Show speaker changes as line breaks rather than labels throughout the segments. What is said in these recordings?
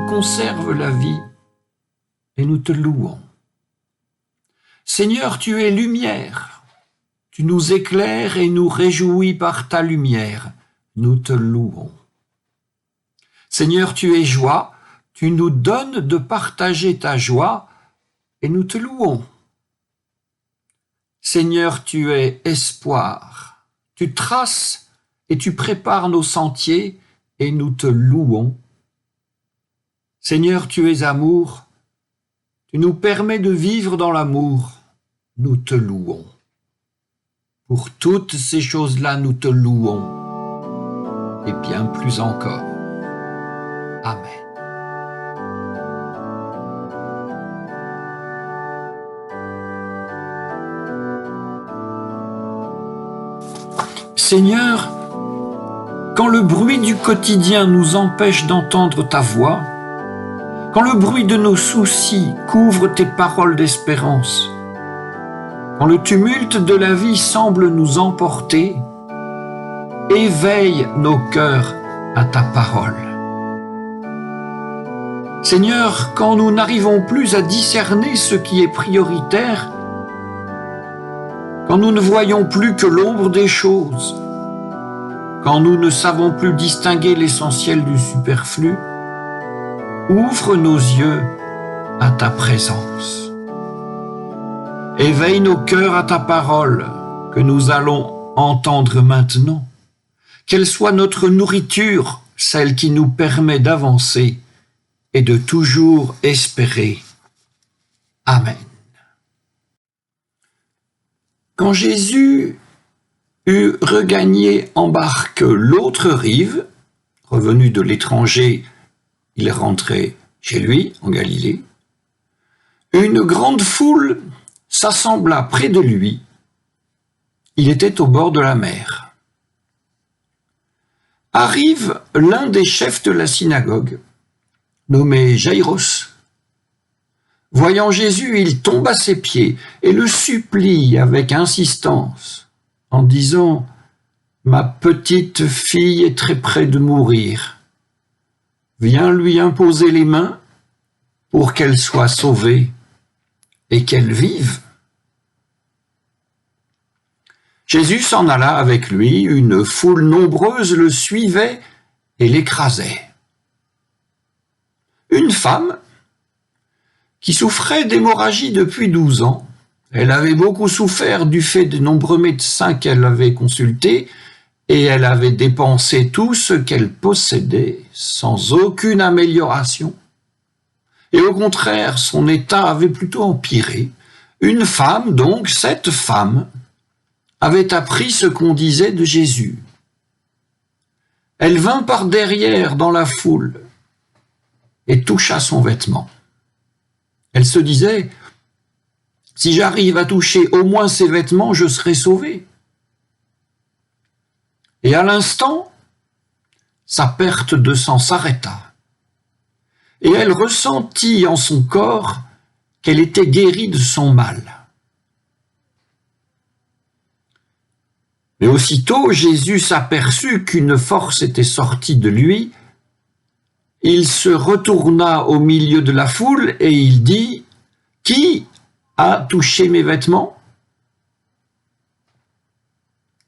conserves la vie et nous te louons. Seigneur, tu es lumière, tu nous éclaires et nous réjouis par ta lumière, nous te louons. Seigneur, tu es joie, tu nous donnes de partager ta joie et nous te louons. Seigneur, tu es espoir, tu traces et tu prépares nos sentiers et nous te louons. Seigneur, tu es amour, tu nous permets de vivre dans l'amour, nous te louons. Pour toutes ces choses-là, nous te louons, et bien plus encore. Amen. Seigneur, quand le bruit du quotidien nous empêche d'entendre ta voix, quand le bruit de nos soucis couvre tes paroles d'espérance, quand le tumulte de la vie semble nous emporter, éveille nos cœurs à ta parole. Seigneur, quand nous n'arrivons plus à discerner ce qui est prioritaire, quand nous ne voyons plus que l'ombre des choses, quand nous ne savons plus distinguer l'essentiel du superflu, ouvre nos yeux à ta présence. Éveille nos cœurs à ta parole que nous allons entendre maintenant. Qu'elle soit notre nourriture, celle qui nous permet d'avancer et de toujours espérer. Amen. Quand Jésus eut regagné en barque l'autre rive, revenu de l'étranger, il rentrait chez lui, en Galilée, une grande foule s'assembla près de lui. Il était au bord de la mer. Arrive l'un des chefs de la synagogue, nommé Jaïros. Voyant Jésus, il tombe à ses pieds et le supplie avec insistance, en disant « Ma petite fille est très près de mourir. Viens lui imposer les mains pour qu'elle soit sauvée et qu'elle vive. » Jésus s'en alla avec lui, une foule nombreuse le suivait et l'écrasait. Une femme qui souffrait d'hémorragie depuis 12 ans, elle avait beaucoup souffert du fait des nombreux médecins qu'elle avait consultés et elle avait dépensé tout ce qu'elle possédait sans aucune amélioration. Et au contraire, son état avait plutôt empiré. Une femme, donc, cette femme, avait appris ce qu'on disait de Jésus. Elle vint par derrière dans la foule et toucha son vêtement. Elle se disait « Si j'arrive à toucher au moins ses vêtements, je serai sauvée. » Et à l'instant, sa perte de sang s'arrêta. Et elle ressentit en son corps qu'elle était guérie de son mal. Mais aussitôt, Jésus s'aperçut qu'une force était sortie de lui. Il se retourna au milieu de la foule et il dit « Qui a touché mes vêtements ?»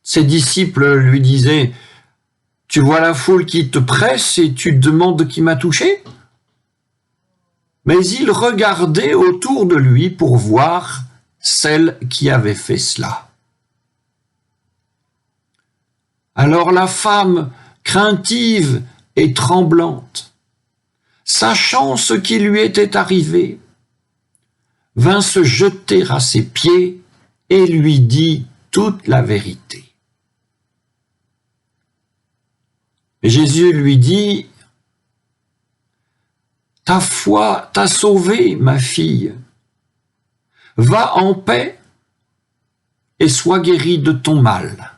Ses disciples lui disaient « Tu vois la foule qui te presse et tu demandes qui m'a touché ?» Mais il regardait autour de lui pour voir celle qui avait fait cela. Alors la femme, craintive et tremblante, sachant ce qui lui était arrivé, vint se jeter à ses pieds et lui dit toute la vérité. Et Jésus lui dit « Ta foi t'a sauvée, ma fille. Va en paix et sois guérie de ton mal. »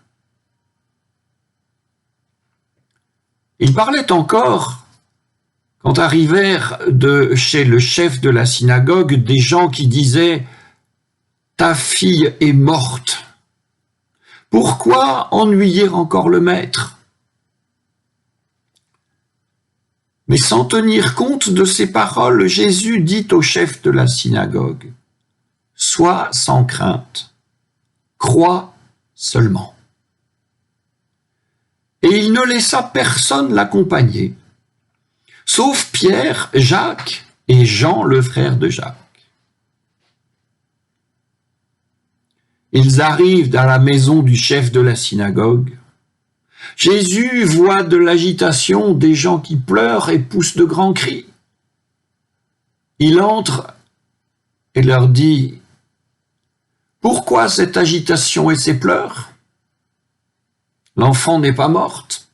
Il parlait encore quand arrivèrent de chez le chef de la synagogue des gens qui disaient « Ta fille est morte. Pourquoi ennuyer encore le maître ?» Mais sans tenir compte de ces paroles, Jésus dit au chef de la synagogue, « Sois sans crainte, crois seulement. » Et il ne laissa personne l'accompagner, sauf Pierre, Jacques et Jean, le frère de Jacques. Ils arrivent dans la maison du chef de la synagogue. Jésus voit de l'agitation, des gens qui pleurent et poussent de grands cris. Il entre et leur dit, « Pourquoi cette agitation et ces pleurs? L'enfant n'est pas morte,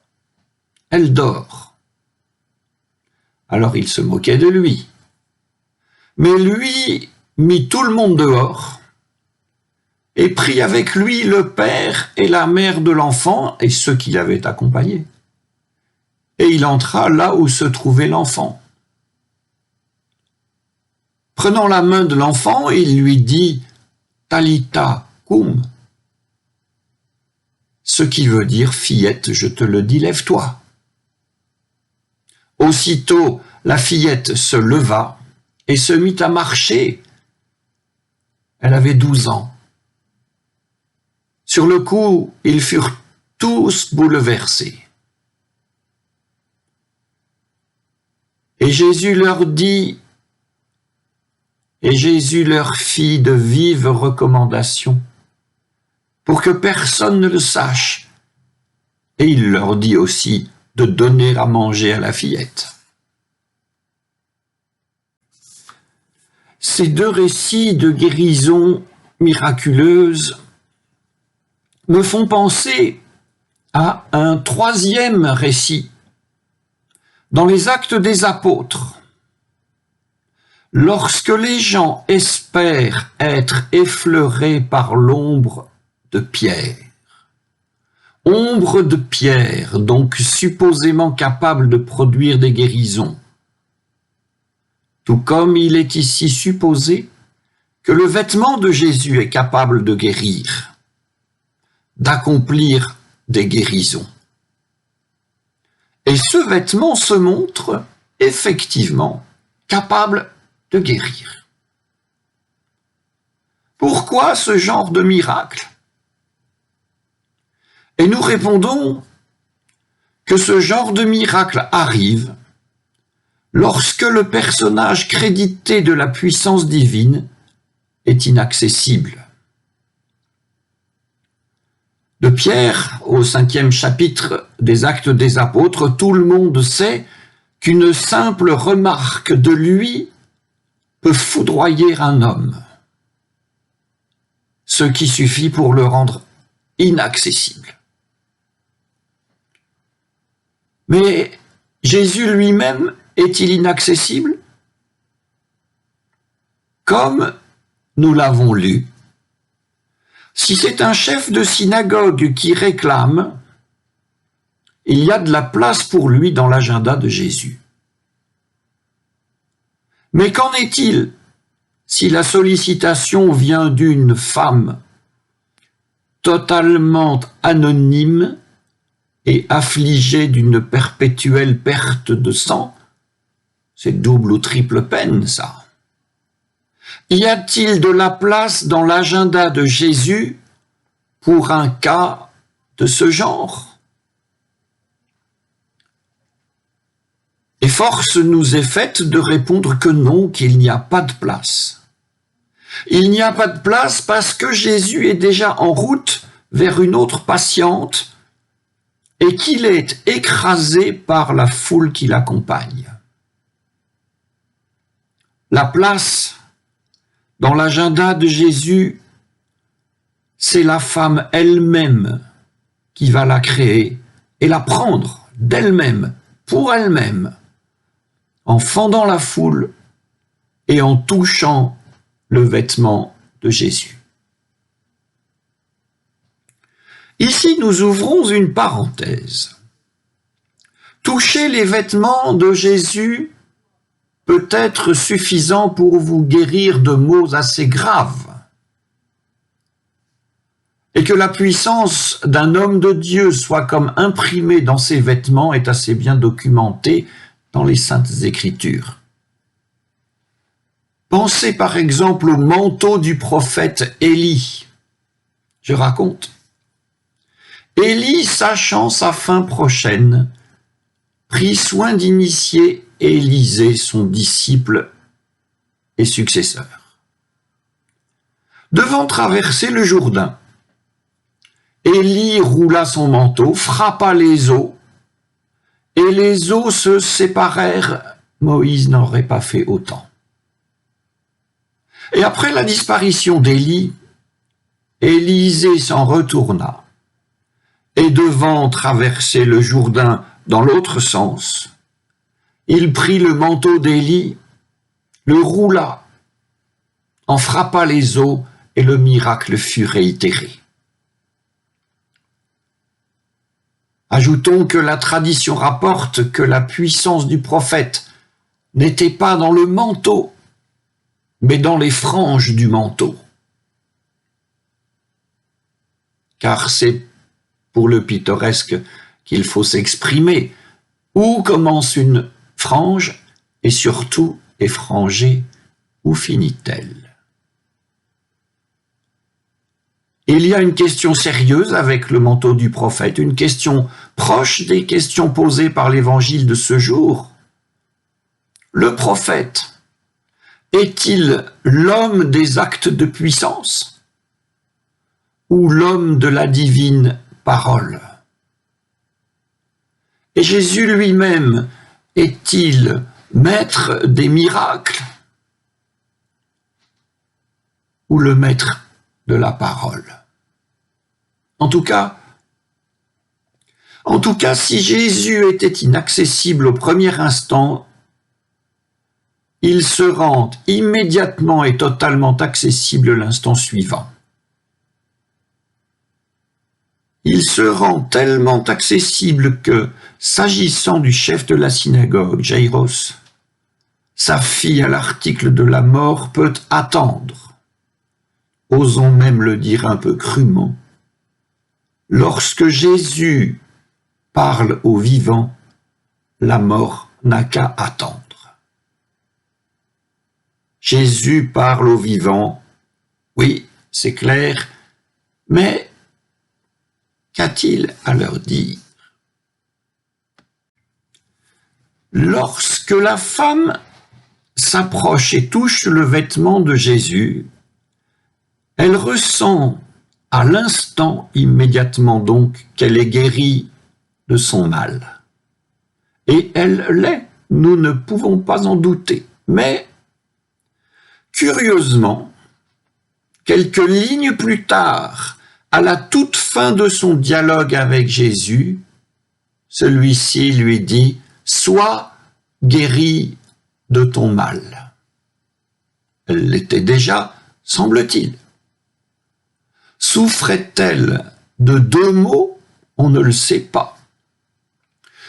elle dort. » Alors il se moquait de lui. Mais lui mit tout le monde dehors et prit avec lui le père et la mère de l'enfant et ceux qui l'avaient accompagné. Et il entra là où se trouvait l'enfant. Prenant la main de l'enfant, il lui dit « Talitha koum », ce qui veut dire « Fillette, je te le dis, lève-toi ». Aussitôt, la fillette se leva et se mit à marcher. Elle avait 12 ans. Sur le coup, ils furent tous bouleversés. Et Jésus leur fit de vives recommandations pour que personne ne le sache. Et il leur dit aussi de donner à manger à la fillette. Ces deux récits de guérison miraculeuse me font penser à un troisième récit dans les Actes des Apôtres. Lorsque les gens espèrent être effleurés par l'ombre de Pierre, ombre de Pierre, donc supposément capable de produire des guérisons, tout comme il est ici supposé que le vêtement de Jésus est capable de guérir, d'accomplir des guérisons. Et ce vêtement se montre effectivement capable de guérir. Pourquoi ce genre de miracle? Et nous répondons que ce genre de miracle arrive lorsque le personnage crédité de la puissance divine est inaccessible. De Pierre, au 5e chapitre des Actes des Apôtres, tout le monde sait qu'une simple remarque de lui peut foudroyer un homme, ce qui suffit pour le rendre inaccessible. Mais Jésus lui-même est-il inaccessible? Comme nous l'avons lu, si c'est un chef de synagogue qui réclame, il y a de la place pour lui dans l'agenda de Jésus. Mais qu'en est-il si la sollicitation vient d'une femme totalement anonyme et affligée d'une perpétuelle perte de sang? C'est double ou triple peine, ça. Y a-t-il de la place dans l'agenda de Jésus pour un cas de ce genre? Et force nous est faite de répondre que non, qu'il n'y a pas de place. Il n'y a pas de place parce que Jésus est déjà en route vers une autre patiente et qu'il est écrasé par la foule qui l'accompagne. La place dans l'agenda de Jésus, c'est la femme elle-même qui va la créer et la prendre d'elle-même, pour elle-même, en fendant la foule et en touchant le vêtement de Jésus. Ici, nous ouvrons une parenthèse. Toucher les vêtements de Jésus peut être suffisant pour vous guérir de maux assez graves. Et que la puissance d'un homme de Dieu soit comme imprimée dans ses vêtements est assez bien documentée dans les Saintes Écritures. Pensez par exemple au manteau du prophète Élie. Je raconte. Élie, sachant sa fin prochaine, prit soin d'initier Élisée, son disciple et successeur. Devant traverser le Jourdain, Élie roula son manteau, frappa les eaux, et les eaux se séparèrent. Moïse n'aurait pas fait autant. Et après la disparition d'Élie, Élisée s'en retourna, et devant traverser le Jourdain dans l'autre sens, il prit le manteau d'Élie, le roula, en frappa les eaux, et le miracle fut réitéré. Ajoutons que la tradition rapporte que la puissance du prophète n'était pas dans le manteau, mais dans les franges du manteau. Car c'est pour le pittoresque qu'il faut s'exprimer. Où commence une frange et surtout est frangée, où finit-elle? Il y a une question sérieuse avec le manteau du prophète, une question proche des questions posées par l'évangile de ce jour. Le prophète est-il l'homme des actes de puissance ou l'homme de la divine parole? Et Jésus lui-même est-il maître des miracles ou le maître de la parole? En tout cas, si Jésus était inaccessible au premier instant, il se rend immédiatement et totalement accessible l'instant suivant. Il se rend tellement accessible que, s'agissant du chef de la synagogue, Jaïros, sa fille à l'article de la mort peut attendre. Osons même le dire un peu crûment. Lorsque Jésus parle aux vivants, la mort n'a qu'à attendre. Jésus parle aux vivants, oui, c'est clair, mais qu'a-t-il à leur dire? Lorsque la femme s'approche et touche le vêtement de Jésus, elle ressent à l'instant, immédiatement donc, qu'elle est guérie de son mal. Et elle l'est, nous ne pouvons pas en douter. Mais, curieusement, quelques lignes plus tard, à la toute fin de son dialogue avec Jésus, celui-ci lui dit « Sois guérie de ton mal ». Elle l'était déjà, semble-t-il. Souffrait-elle de 2 mots? On ne le sait pas.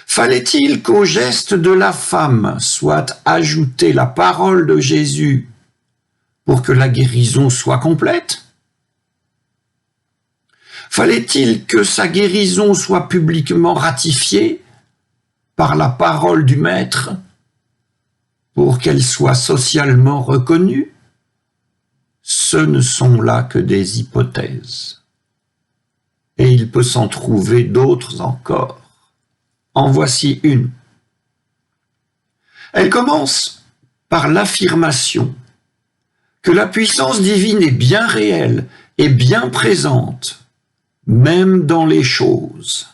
Fallait-il qu'au geste de la femme soit ajoutée la parole de Jésus pour que la guérison soit complète? Fallait-il que sa guérison soit publiquement ratifiée par la parole du Maître pour qu'elle soit socialement reconnue? Ce ne sont là que des hypothèses. Et il peut s'en trouver d'autres encore. En voici une. Elle commence par l'affirmation que la puissance divine est bien réelle et bien présente, même dans les choses.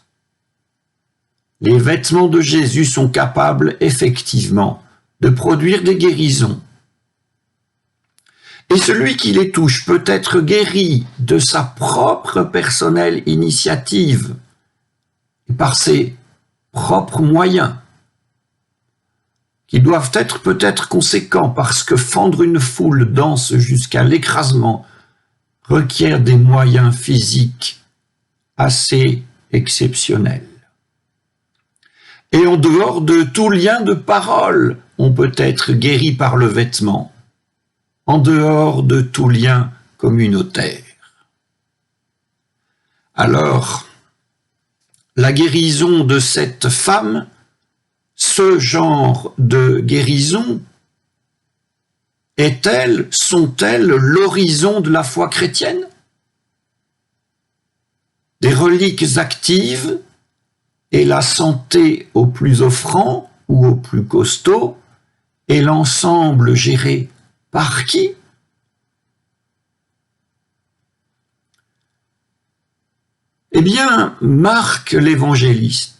Les vêtements de Jésus sont capables, effectivement, de produire des guérisons. Et celui qui les touche peut être guéri de sa propre personnelle initiative et par ses propres moyens, qui doivent être peut-être conséquents parce que fendre une foule dense jusqu'à l'écrasement requiert des moyens physiques assez exceptionnels. Et en dehors de tout lien de parole, on peut être guéri par le vêtement, en dehors de tout lien communautaire. Alors, la guérison de cette femme ce genre de guérison sont-elles l'horizon de la foi chrétienne? Des reliques actives et la santé au plus offrant ou au plus costaud, et l'ensemble géré par qui? Eh bien, Marc l'évangéliste,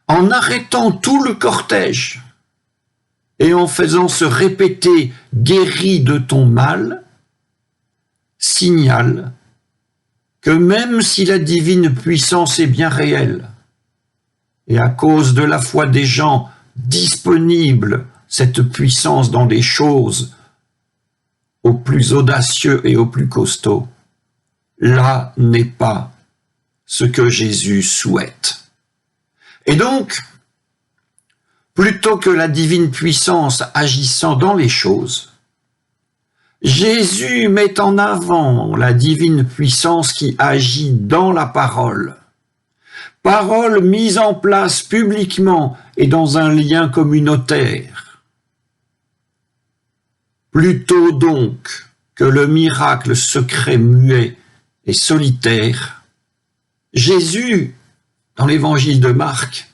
en arrêtant tout le cortège et en faisant se répéter « guéris de ton mal », signale que même si la divine puissance est bien réelle, et à cause de la foi des gens disponible, cette puissance dans les choses au plus audacieux et au plus costaud, là n'est pas ce que Jésus souhaite. Et donc, plutôt que la divine puissance agissant dans les choses, Jésus met en avant la divine puissance qui agit dans la parole. Parole mise en place publiquement et dans un lien communautaire. Plutôt donc que le miracle secret, muet et solitaire, Jésus, dans l'évangile de Marc,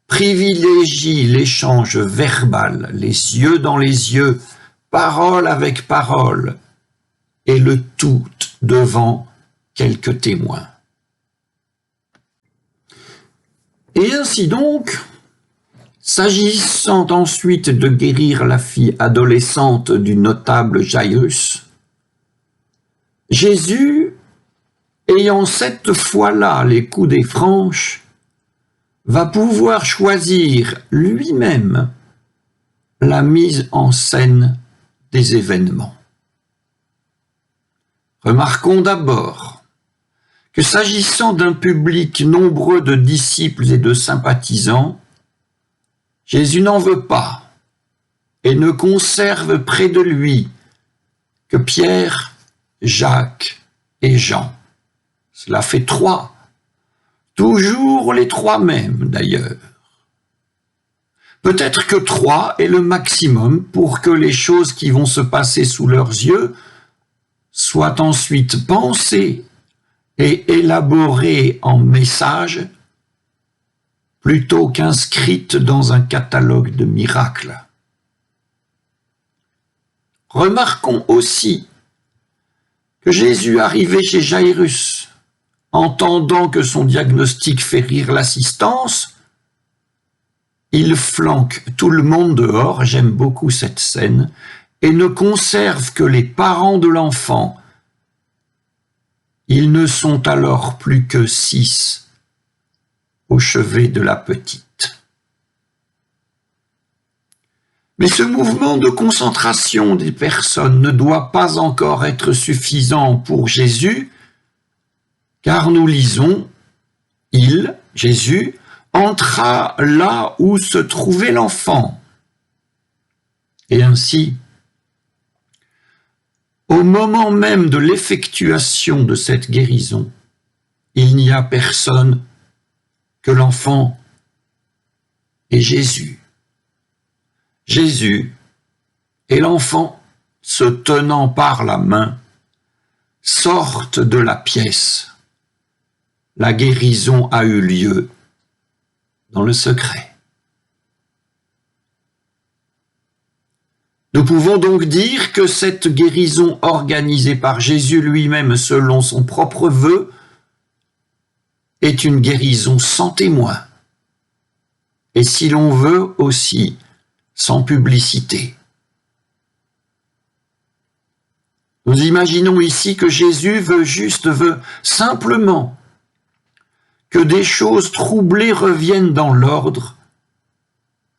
privilégie l'échange verbal, les yeux dans les yeux, parole avec parole, et le tout devant quelques témoins. Et ainsi donc, s'agissant ensuite de guérir la fille adolescente du notable Jaïrus, Jésus, ayant cette fois-là les coudées franches, va pouvoir choisir lui-même la mise en scène des événements. Remarquons d'abord que s'agissant d'un public nombreux de disciples et de sympathisants, Jésus n'en veut pas et ne conserve près de lui que Pierre, Jacques et Jean. Cela fait 3, toujours les 3 mêmes d'ailleurs. Peut-être que 3 est le maximum pour que les choses qui vont se passer sous leurs yeux soient ensuite pensées et élaborées en messages plutôt qu'inscrites dans un catalogue de miracles. Remarquons aussi que Jésus arrivé chez Jaïrus, entendant que son diagnostic fait rire l'assistance, il flanque tout le monde dehors, j'aime beaucoup cette scène, et ne conserve que les parents de l'enfant. Ils ne sont alors plus que 6 au chevet de la petite. Mais ce mouvement de concentration des personnes ne doit pas encore être suffisant pour Jésus, car nous lisons, il, Jésus, entra là où se trouvait l'enfant. Et ainsi, au moment même de l'effectuation de cette guérison, il n'y a personne que l'enfant et Jésus. Jésus et l'enfant, se tenant par la main, sortent de la pièce. La guérison a eu lieu dans le secret. Nous pouvons donc dire que cette guérison organisée par Jésus lui-même selon son propre vœu est une guérison sans témoin, et si l'on veut aussi sans publicité. Nous imaginons ici que Jésus veut simplement que des choses troublées reviennent dans l'ordre,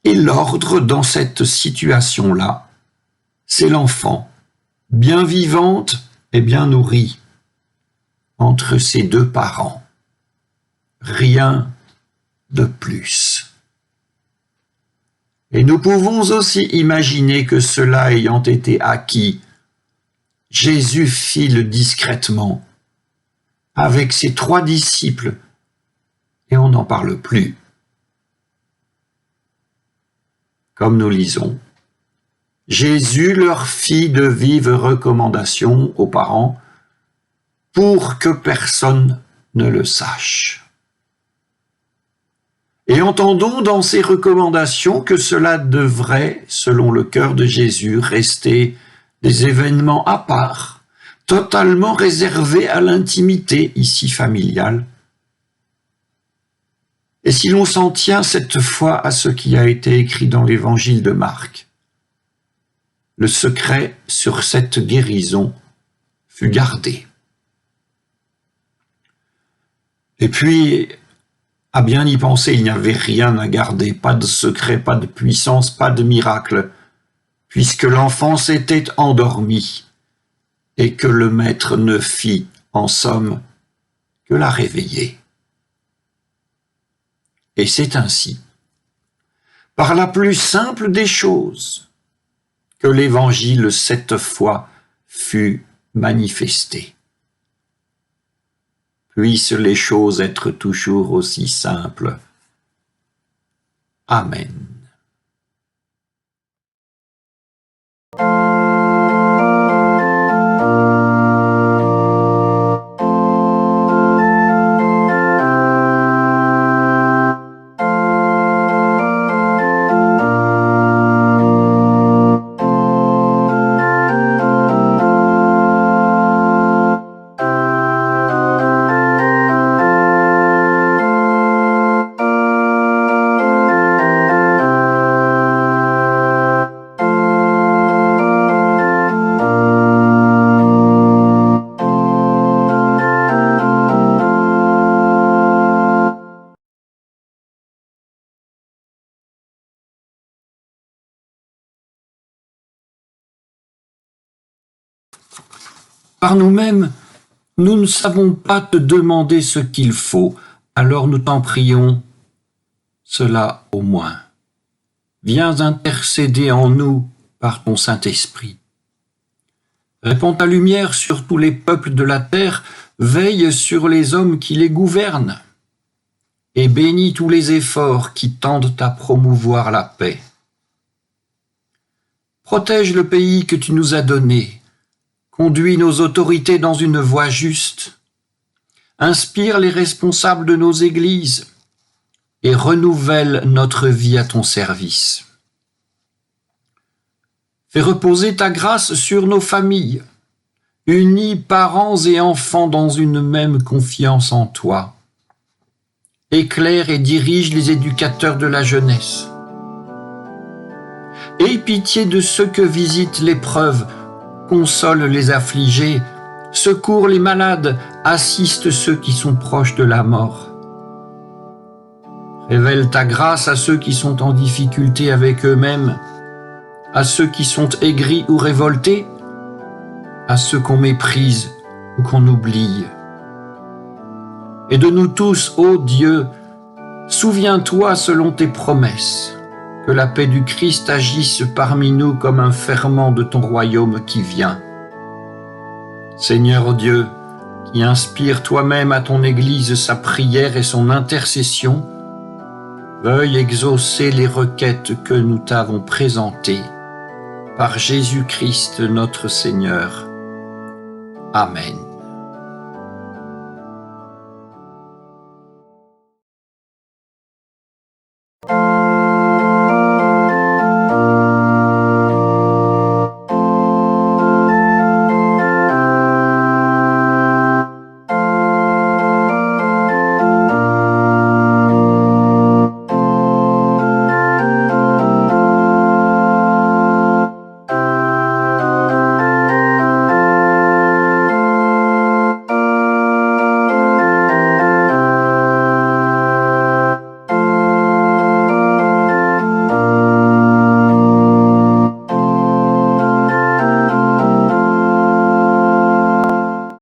et l'ordre dans cette situation-là, c'est l'enfant, bien vivante et bien nourrie, entre ses 2 parents. Rien de plus. Et nous pouvons aussi imaginer que cela ayant été acquis, Jésus file discrètement avec ses 3 disciples et on n'en parle plus. comme nous lisons. Jésus leur fit de vives recommandations aux parents pour que personne ne le sache. Et entendons dans ces recommandations que cela devrait, selon le cœur de Jésus, rester des événements à part, totalement réservés à l'intimité ici familiale. Et si l'on s'en tient cette fois à ce qui a été écrit dans l'évangile de Marc, le secret sur cette guérison fut gardé. Et puis, à bien y penser, il n'y avait rien à garder, pas de secret, pas de puissance, pas de miracle, puisque l'enfant s'était endormi et que le maître ne fit, en somme, que la réveiller. Et c'est ainsi, par la plus simple des choses, que l'Évangile cette fois fut manifesté. Puissent les choses être toujours aussi simples. Amen. Par nous-mêmes, nous ne savons pas te demander ce qu'il faut, alors nous t'en prions, cela au moins. Viens intercéder en nous par ton Saint-Esprit. Répands ta lumière sur tous les peuples de la terre, veille sur les hommes qui les gouvernent, et bénis tous les efforts qui tendent à promouvoir la paix. Protège le pays que tu nous as donné, conduis nos autorités dans une voie juste, inspire les responsables de nos églises et renouvelle notre vie à ton service. Fais reposer ta grâce sur nos familles, unis parents et enfants dans une même confiance en toi. Éclaire et dirige les éducateurs de la jeunesse. Aie pitié de ceux que visite l'épreuve, console les affligés, secours les malades, assiste ceux qui sont proches de la mort. Révèle ta grâce à ceux qui sont en difficulté avec eux-mêmes, à ceux qui sont aigris ou révoltés, à ceux qu'on méprise ou qu'on oublie. Et de nous tous, ô Dieu, souviens-toi selon tes promesses, que la paix du Christ agisse parmi nous comme un ferment de ton royaume qui vient. Seigneur Dieu, qui inspire toi-même à ton Église sa prière et son intercession, veuille exaucer les requêtes que nous t'avons présentées. Par Jésus-Christ notre Seigneur. Amen.